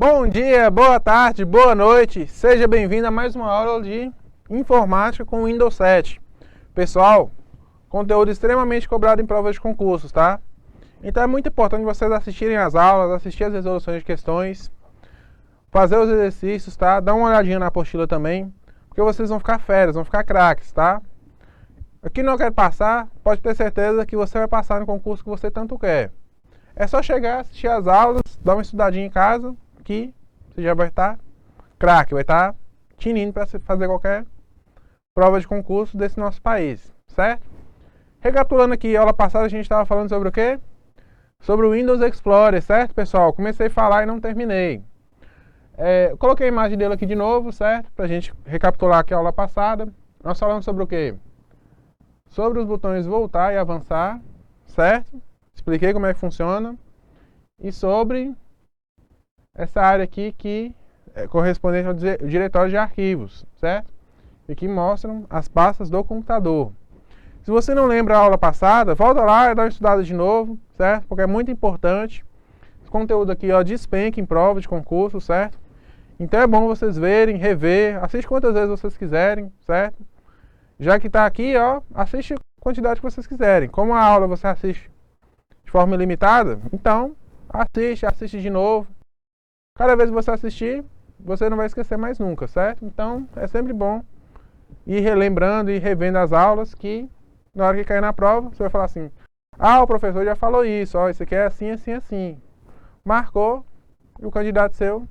Bom dia, boa tarde, boa noite. Seja bem-vindo a mais uma aula de informática com o Windows 7. Pessoal, conteúdo extremamente cobrado em provas de concursos, tá? Então é muito importante vocês assistirem às aulas, assistir as resoluções de questões, fazer os exercícios, tá? Dá uma olhadinha na apostila também, porque vocês vão ficar feras, vão ficar craques, tá? Aqui não quer passar, pode ter certeza que você vai passar no concurso que você tanto quer. É só chegar, assistir às aulas, dar uma estudadinha em casa, que você já vai estar craque, vai estar tinindo para fazer qualquer prova de concurso desse nosso país, certo? Recapitulando aqui, a aula passada a gente estava falando sobre o quê? Sobre o Windows Explorer, certo, pessoal? Comecei a falar e não terminei. Coloquei a imagem dele aqui de novo, certo? Para a gente recapitular aqui a aula passada. Nós falamos sobre o quê? Sobre os botões voltar e avançar, certo? Expliquei como é que funciona. E sobre essa área aqui que é correspondente ao diretório de arquivos, certo? E que mostram as pastas do computador. Se você não lembra a aula passada, volta lá e dá uma estudada de novo, certo? Porque é muito importante. Esse conteúdo aqui, ó, despenca em prova de concurso, certo? Então é bom vocês verem, rever, assiste quantas vezes vocês quiserem, certo? Já que está aqui, ó, assiste a quantidade que vocês quiserem. Como a aula você assiste de forma ilimitada, então assiste de novo. Cada vez que você assistir, você não vai esquecer mais nunca, certo? Então, é sempre bom ir relembrando e revendo as aulas que, na hora que cair na prova, você vai falar assim: ah, o professor já falou isso, ó, isso aqui é assim, assim, assim. Marcou, e o candidato seu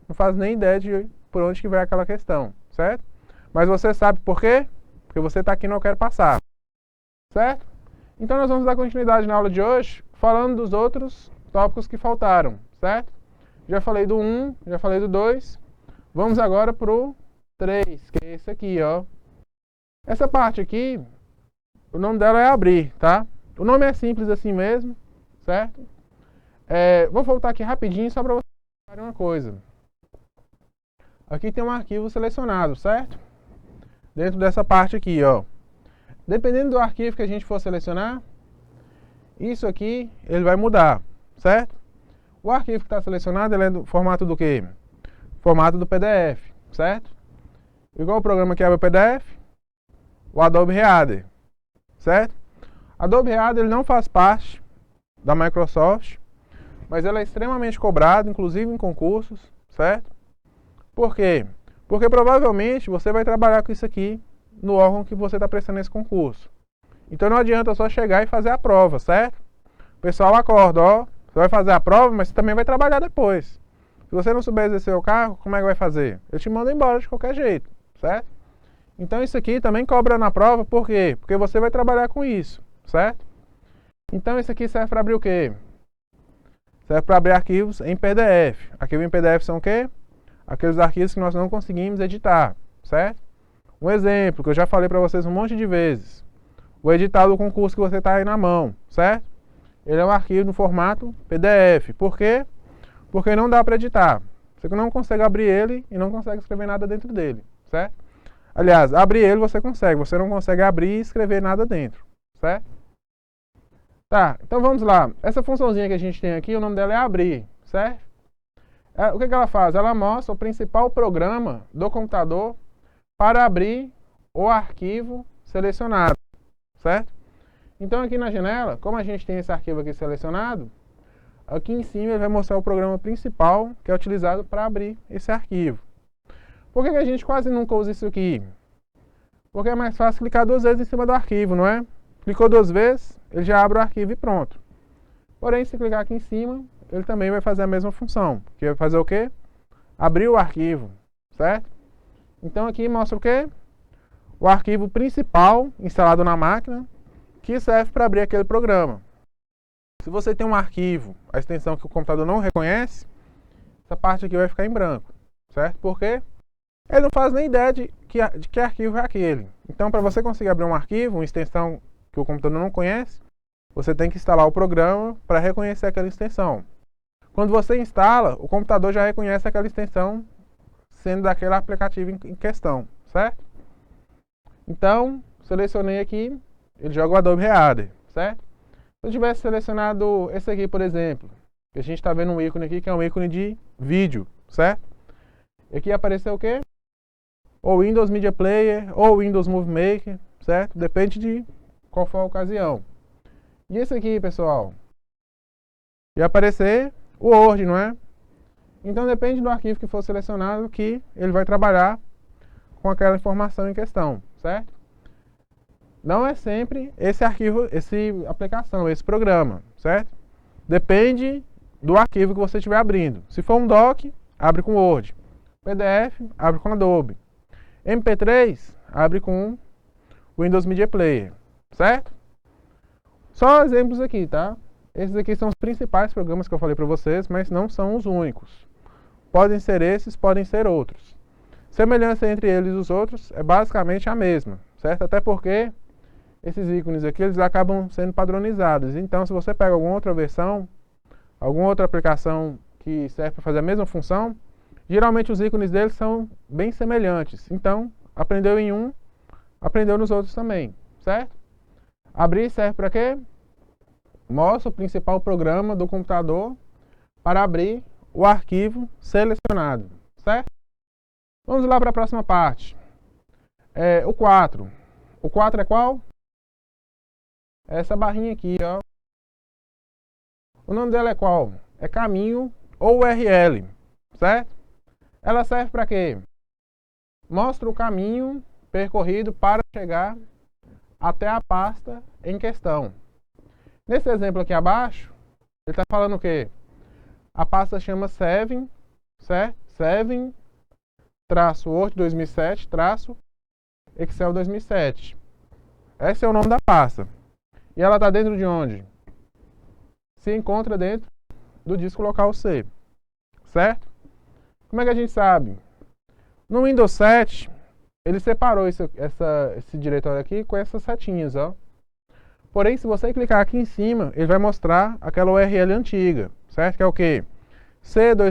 não faz nem ideia de por onde que vai aquela questão, certo? Mas você sabe por quê? Porque você está aqui e não quer passar, certo? Então, nós vamos dar continuidade na aula de hoje, falando dos outros tópicos que faltaram, certo? Já falei do 1, já falei do 2. Vamos agora pro 3, que é esse aqui, ó. Essa parte aqui, o nome dela é abrir, tá? O nome é simples assim mesmo, certo? Vou voltar aqui rapidinho só para vocês verem uma coisa. Aqui tem um arquivo selecionado, certo? Dentro dessa parte aqui, ó. Dependendo do arquivo que a gente for selecionar, isso aqui, ele vai mudar, certo? O arquivo que está selecionado, ele é do formato do quê? Formato do PDF, certo? Igual o programa que abre o PDF, o Adobe Reader, certo? Adobe Reader ele não faz parte da Microsoft, mas ele é extremamente cobrado, inclusive em concursos, certo? Por quê? Porque provavelmente você vai trabalhar com isso aqui no órgão que você está prestando esse concurso. Então não adianta só chegar e fazer a prova, certo? O pessoal acorda, ó. Você vai fazer a prova, mas você também vai trabalhar depois. Se você não souber exercer o cargo, como é que vai fazer? Eu te mando embora de qualquer jeito, certo? Então isso aqui também cobra na prova, por quê? Porque você vai trabalhar com isso, certo? Então isso aqui serve para abrir o quê? Serve para abrir arquivos em PDF. Arquivos em PDF são o quê? Aqueles arquivos que nós não conseguimos editar, certo? Um exemplo que eu já falei para vocês um monte de vezes. O edital do concurso que você está aí na mão, certo? Ele é um arquivo no formato PDF. Por quê? Porque não dá para editar. Você não consegue abrir ele e não consegue escrever nada dentro dele, certo? Aliás, abrir ele você consegue, você não consegue abrir e escrever nada dentro, certo? Tá, então vamos lá. Essa funçãozinha que a gente tem aqui, o nome dela é abrir, certo? O que ela faz? Ela mostra o principal programa do computador para abrir o arquivo selecionado, certo? Então aqui na janela, como a gente tem esse arquivo aqui selecionado, aqui em cima ele vai mostrar o programa principal que é utilizado para abrir esse arquivo. Por que a gente quase nunca usa isso aqui? Porque é mais fácil clicar 2 vezes em cima do arquivo, não é? Clicou 2 vezes, ele já abre o arquivo e pronto. Porém, se clicar aqui em cima, ele também vai fazer a mesma função. Que vai fazer o quê? Abrir o arquivo, certo? Então aqui mostra o quê? O arquivo principal instalado na máquina, que serve para abrir aquele programa. Se você tem um arquivo, a extensão que o computador não reconhece, essa parte aqui vai ficar em branco, certo? Por quê? Ele não faz nem ideia de que arquivo é aquele. Então, para você conseguir abrir um arquivo, uma extensão que o computador não conhece, você tem que instalar o programa para reconhecer aquela extensão. Quando você instala, o computador já reconhece aquela extensão sendo daquele aplicativo em questão, certo? Então, selecionei aqui, ele joga o Adobe Reader, certo? Se eu tivesse selecionado esse aqui, por exemplo, A gente está vendo um ícone aqui que é um ícone de vídeo, certo? E aqui apareceu o quê? Ou Windows Media Player, ou Windows Movie Maker, certo? Depende de qual for a ocasião. E esse aqui, pessoal, ia aparecer o Word, não é? Então depende do arquivo que for selecionado que ele vai trabalhar com aquela informação em questão, certo? Não é sempre esse arquivo, essa aplicação, esse programa, certo? Depende do arquivo que você estiver abrindo. Se for um doc, abre com Word. PDF, abre com Adobe. MP3, abre com Windows Media Player, certo? Só exemplos aqui, tá? Esses aqui são os principais programas que eu falei para vocês, mas não são os únicos. Podem ser esses, podem ser outros. Semelhança entre eles e os outros é basicamente a mesma, certo? Até porque esses ícones aqui, eles acabam sendo padronizados. Então, se você pega alguma outra versão, alguma outra aplicação que serve para fazer a mesma função, geralmente os ícones deles são bem semelhantes. Então, aprendeu em um, aprendeu nos outros também, certo? Abrir serve para quê? Mostra o principal programa do computador para abrir o arquivo selecionado, certo? Vamos lá para a próxima parte. O 4. O 4 é qual? É essa barrinha aqui, ó. O nome dela é qual? É caminho ou URL, certo? Ela serve para quê? Mostra o caminho percorrido para chegar até a pasta em questão. Nesse exemplo aqui abaixo, ele está falando o quê? A pasta chama Seven, certo? Seven, -Word 2007, Excel 2007. Esse é o nome da pasta. E ela está dentro de onde? Se encontra dentro do disco local C, certo? Como é que a gente sabe? No Windows 7, ele separou esse diretório aqui com essas setinhas, ó. Porém, se você clicar aqui em cima, ele vai mostrar aquela URL antiga, certo? Que é o quê? C:/Seven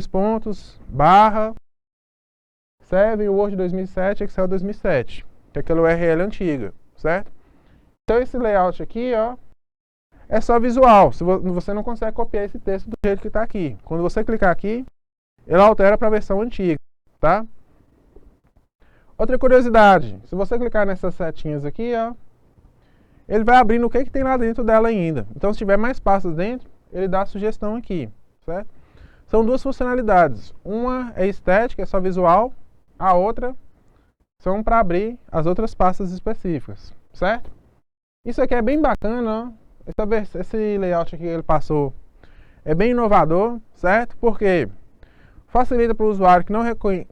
Word 2007, Excel 2007, que é aquela URL antiga, certo? Então esse layout aqui, ó, é só visual. Você não consegue copiar esse texto do jeito que está aqui. Quando você clicar aqui, ele altera para a versão antiga, tá? Outra curiosidade, se você clicar nessas setinhas aqui, ó, ele vai abrindo o que tem lá dentro dela ainda. Então, se tiver mais pastas dentro, ele dá a sugestão aqui, certo? São duas funcionalidades. Uma é estética, é só visual. A outra são para abrir as outras pastas específicas, certo? Isso aqui é bem bacana, ó. Esse layout aqui que ele passou é bem inovador, certo? Porque facilita para o usuário que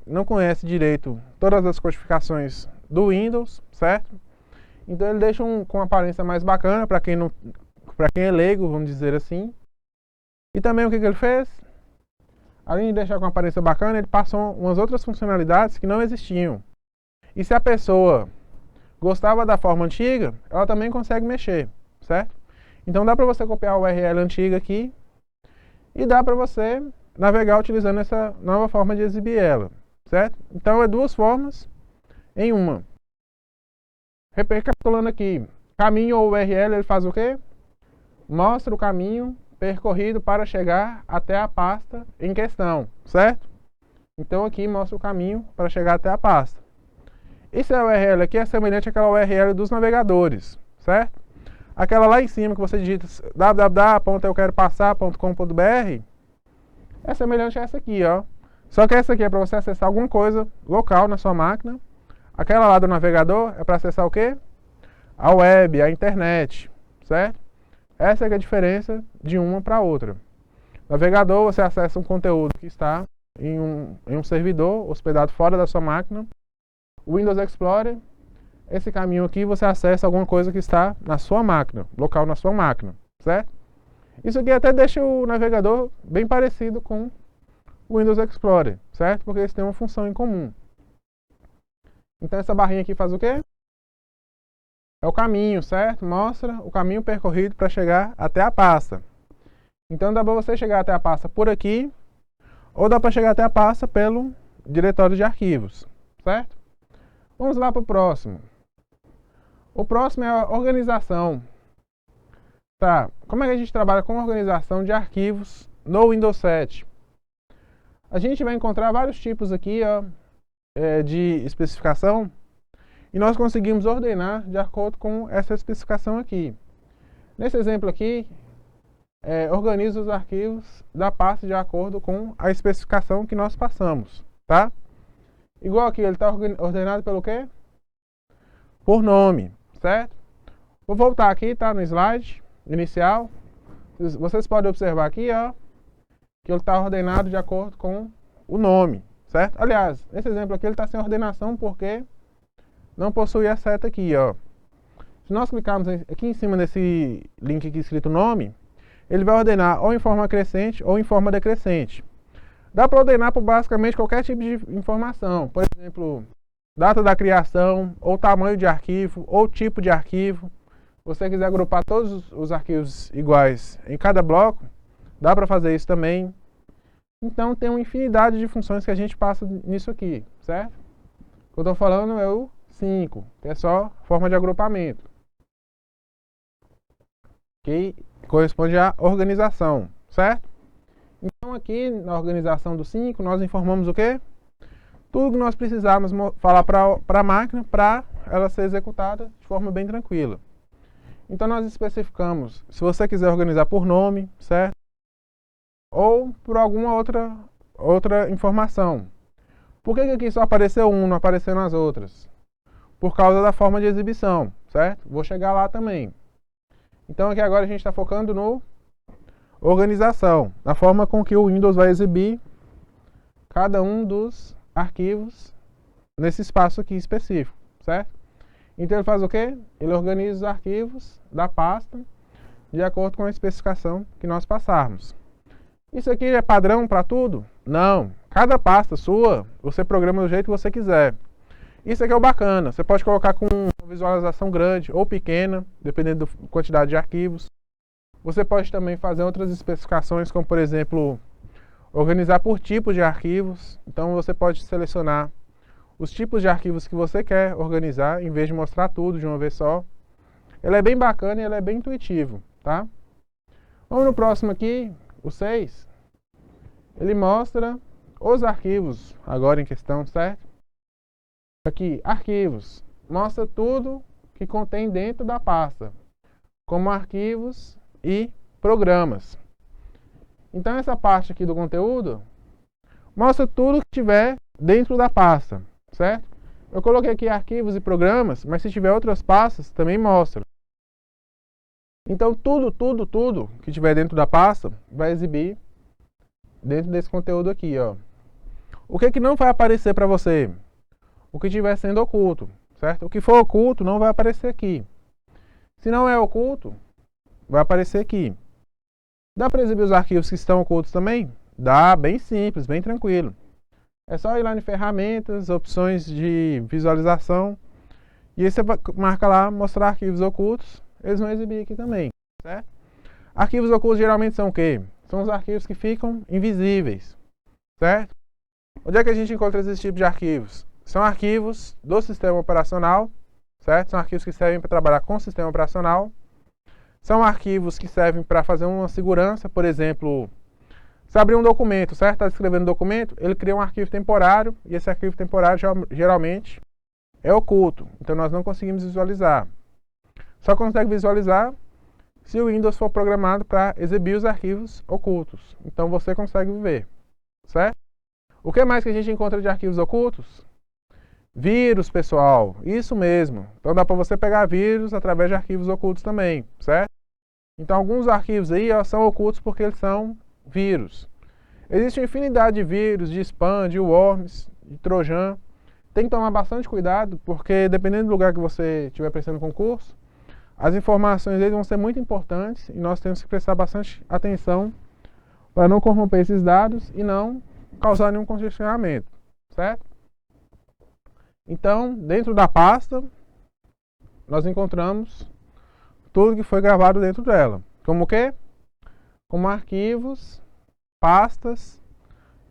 não conhece direito todas as codificações do Windows, certo? Então ele deixa com uma aparência mais bacana para quem é leigo, vamos dizer assim. E também o que ele fez? Além de deixar com uma aparência bacana, ele passou umas outras funcionalidades que não existiam. E se a pessoa gostava da forma antiga, ela também consegue mexer, certo? Então dá para você copiar a URL antiga aqui e dá para você navegar utilizando essa nova forma de exibir ela, certo? Então é duas formas em uma. Recapitulando aqui, caminho ou URL, ele faz o quê? Mostra o caminho percorrido para chegar até a pasta em questão, certo? Então aqui mostra o caminho para chegar até a pasta. Esse URL aqui é semelhante àquela URL dos navegadores, certo? Aquela lá em cima que você digita www.euqueropassar.com.br é semelhante a essa aqui, ó. Só que essa aqui é para você acessar alguma coisa local na sua máquina. Aquela lá do navegador é para acessar o quê? A web, a internet, certo? Essa é a diferença de uma para outra. Navegador, você acessa um conteúdo que está em um servidor hospedado fora da sua máquina. O Windows Explorer, esse caminho aqui, você acessa alguma coisa que está na sua máquina, local na sua máquina, certo? Isso aqui até deixa o navegador bem parecido com o Windows Explorer, certo? Porque eles têm uma função em comum. Então essa barrinha aqui faz o quê? É o caminho, certo? Mostra o caminho percorrido para chegar até a pasta. Então dá para você chegar até a pasta por aqui, ou dá para chegar até a pasta pelo diretório de arquivos, certo? Vamos lá para o próximo. O próximo é a organização. Tá, como é que a gente trabalha com organização de arquivos no Windows 7, a gente vai encontrar vários tipos aqui, ó, de especificação, e nós conseguimos ordenar de acordo com essa especificação aqui. Nesse exemplo aqui, organiza os arquivos da pasta de acordo com a especificação que nós passamos, tá? Igual aqui, ele está ordenado pelo quê? Por nome, certo? Vou voltar aqui, tá? No slide inicial. Vocês podem observar aqui, ó, que ele está ordenado de acordo com o nome, certo? Aliás, esse exemplo aqui ele está sem ordenação porque não possui a seta aqui, ó. Se nós clicarmos aqui em cima desse link aqui escrito nome, ele vai ordenar ou em forma crescente ou em forma decrescente. Dá para ordenar por basicamente qualquer tipo de informação. Por exemplo, data da criação, ou tamanho de arquivo, ou tipo de arquivo. Se você quiser agrupar todos os arquivos iguais em cada bloco, dá para fazer isso também. Então tem uma infinidade de funções que a gente passa nisso aqui, certo? O que eu estou falando é o 5, que é só forma de agrupamento, que corresponde à organização, certo? Então aqui na organização do 5 nós informamos o quê? Tudo que nós precisamos falar para a máquina para ela ser executada de forma bem tranquila. Então nós especificamos, se você quiser organizar por nome, certo? Ou por alguma outra informação. Por que aqui só apareceu um, não apareceu nas outras? Por causa da forma de exibição, certo? Vou chegar lá também. Então aqui agora a gente está focando no organização, na forma com que o Windows vai exibir cada um dos arquivos nesse espaço aqui específico, certo? Então ele faz o quê? Ele organiza os arquivos da pasta de acordo com a especificação que nós passarmos. Isso aqui é padrão para tudo? Não. Cada pasta sua, você programa do jeito que você quiser. Isso aqui é o bacana. Você pode colocar com uma visualização grande ou pequena, dependendo da quantidade de arquivos. Você pode também fazer outras especificações, como por exemplo, organizar por tipo de arquivos. Então você pode selecionar os tipos de arquivos que você quer organizar, em vez de mostrar tudo de uma vez só. Ele é bem bacana e ele é bem intuitivo, tá? Vamos no próximo aqui, o 6. Ele mostra os arquivos agora em questão, certo? Aqui, arquivos. Mostra tudo que contém dentro da pasta, como arquivos e programas. Então essa parte aqui do conteúdo mostra tudo que tiver dentro da pasta, certo? Eu coloquei aqui arquivos e programas, mas se tiver outras pastas também mostra. Então tudo que tiver dentro da pasta vai exibir dentro desse conteúdo aqui, ó. O que não vai aparecer para você? O que estiver sendo oculto, certo? O que for oculto não vai aparecer aqui. Se não é oculto, vai aparecer aqui. Dá para exibir os arquivos que estão ocultos também? Dá, bem simples, bem tranquilo. É só ir lá em ferramentas, opções de visualização, e aí você marca lá, mostrar arquivos ocultos, eles vão exibir aqui também, certo? Arquivos ocultos geralmente são o quê? São os arquivos que ficam invisíveis, certo? Onde é que a gente encontra esses tipos de arquivos? São arquivos do sistema operacional, certo? São arquivos que servem para trabalhar com o sistema operacional. São arquivos que servem para fazer uma segurança, por exemplo, se abrir um documento, certo? Está escrevendo um documento, ele cria um arquivo temporário, e esse arquivo temporário geralmente é oculto, então nós não conseguimos visualizar. Só consegue visualizar se o Windows for programado para exibir os arquivos ocultos. Então você consegue ver, certo? O que mais que a gente encontra de arquivos ocultos? Vírus, pessoal, isso mesmo. Então dá para você pegar vírus através de arquivos ocultos também, certo? Então alguns arquivos aí, ó, são ocultos porque eles são vírus. Existe uma infinidade de vírus, de spam, de worms, de trojan. Tem que tomar bastante cuidado, porque dependendo do lugar que você estiver prestando concurso, as informações deles vão ser muito importantes e nós temos que prestar bastante atenção para não corromper esses dados e não causar nenhum congestionamento, certo? Então, dentro da pasta, nós encontramos tudo que foi gravado dentro dela. Como o quê? Como arquivos, pastas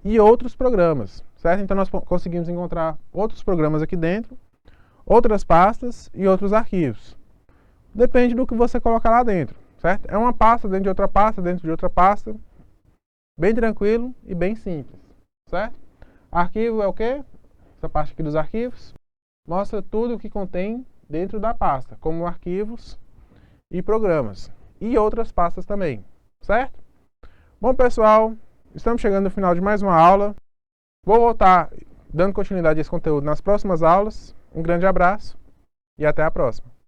e outros programas, certo? Então nós conseguimos encontrar outros programas aqui dentro, outras pastas e outros arquivos. Depende do que você colocar lá dentro, certo? É uma pasta dentro de outra pasta, dentro de outra pasta. bem tranquilo e bem simples, certo? Arquivo é o quê? Essa parte aqui dos arquivos mostra tudo o que contém dentro da pasta, como arquivos e programas, e outras pastas também, certo? Bom, pessoal, estamos chegando no final de mais uma aula. Vou voltar dando continuidade a esse conteúdo nas próximas aulas. Um grande abraço e até a próxima.